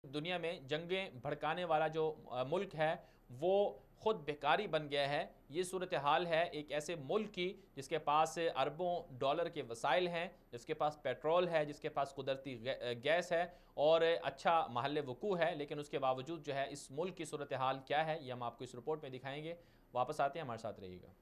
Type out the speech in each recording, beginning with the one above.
دنیا میں جنگیں بھڑکانے والا جو ملک ہے وہ خود بیکاری بن گیا ہے۔ یہ صورتحال ہے ایک ایسے ملک کی جس کے پاس اربوں ڈالر کے وسائل ہیں، جس کے پاس پیٹرول ہے، جس کے پاس قدرتی گیس ہے اور اچھا محل وقوع ہے، لیکن اس کے باوجود جو ہے اس ملک کی صورتحال کیا ہے یہ ہم آپ کو اس رپورٹ میں دکھائیں گے۔ واپس آتے ہیں، ہمارے ساتھ رہیے گا۔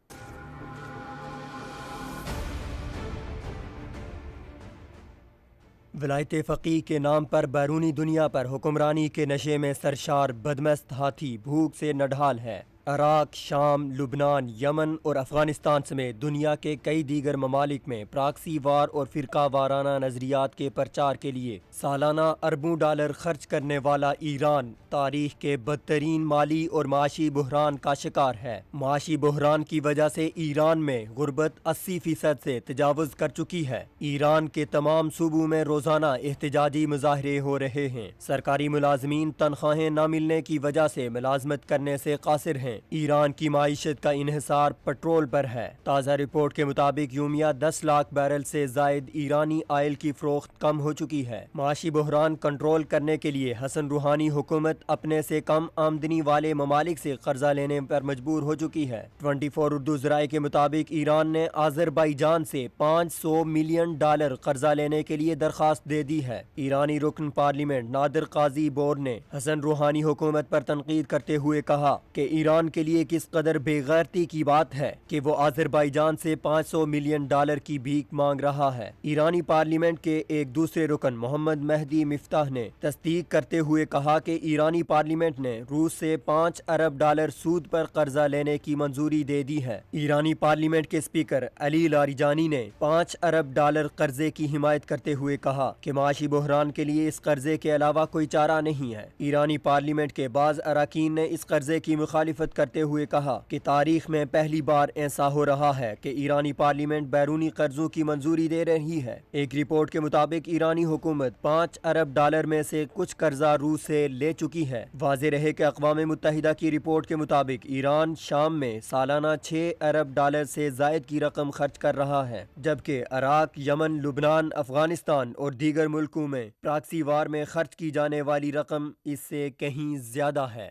ولایت فقیہ کے نام پر بیرونی دنیا پر حکمرانی کے نشے میں سرشار بدمست ہاتھی بھوک سے نڈھال ہے۔ عراق، شام، لبنان، یمن اور افغانستان سمیت دنیا کے کئی دیگر ممالک میں پراکسی وار اور فرقہ وارانہ نظریات کے پرچار کے لیے سالانہ اربوں ڈالر خرچ کرنے والا ایران تاریخ کے بدترین مالی اور معاشی بحران کا شکار ہے۔ معاشی بحران کی وجہ سے ایران میں غربت 80% سے تجاوز کر چکی ہے۔ ایران کے تمام صوبوں میں روزانہ احتجاجی مظاہرے ہو رہے ہیں۔ سرکاری ملازمین تنخواہیں نہ ملنے کی وجہ سے ملازمت کرنے سے قاصر ہیں۔ ایران کی معیشت کا انحصار پٹرول پر ہے۔ تازہ رپورٹ کے مطابق یومیہ 10 لاکھ بیرل سے زائد ایرانی آئل کی فروخت کم ہو چکی ہے۔ معاشی بحران کنٹرول کرنے کے لیے حسن روحانی حکومت اپنے سے کم آمدنی والے ممالک سے قرضہ لینے پر مجبور ہو چکی ہے۔ 24 اردو ذرائع کے مطابق ایران نے آذربائیجان سے $500 ملین قرضہ لینے کے لیے درخواست دے دی ہے۔ ایرانی رکن پارلیمنٹ نادر قاضی بور نے حسن روحانی حکومت پر تنقید کرتے ہوئے کہا کہ ایران کے لیے کس قدر بے غیرتی کی بات ہے کہ وہ آذربائیجان سے $500 ملین کی بھیک مانگ رہا ہے۔ ایرانی پارلیمنٹ کے ایک دوسرے رکن محمد مہدی مفتاح نے تصدیق کرتے ہوئے کہا کہ ایرانی پارلیمنٹ نے روس سے $5 ارب سود پر قرضہ لینے کی منظوری دے دی ہے۔ ایرانی پارلیمنٹ کے اسپیکر علی لاریجانی نے $5 ارب قرضے کی حمایت کرتے ہوئے کہا کہ معاشی بحران کے لیے اس قرضے کے علاوہ کوئی چارہ نہیں ہے۔ ایرانی پارلیمنٹ کے بعض اراکین نے اس قرضے کی مخالفت کرتے ہوئے کہا کہ تاریخ میں پہلی بار ایسا ہو رہا ہے کہ ایرانی پارلیمنٹ بیرونی قرضوں کی منظوری دے رہی ہے۔ ایک رپورٹ کے مطابق ایرانی حکومت $5 ارب میں سے کچھ قرضہ روس سے لے چکی ہے۔ واضح رہے کہ اقوام متحدہ کی رپورٹ کے مطابق ایران شام میں سالانہ $6 ارب سے زائد کی رقم خرچ کر رہا ہے، جبکہ عراق، یمن، لبنان، افغانستان اور دیگر ملکوں میں پراکسی وار میں خرچ کی جانے والی رقم اس سے کہیں زیادہ ہے۔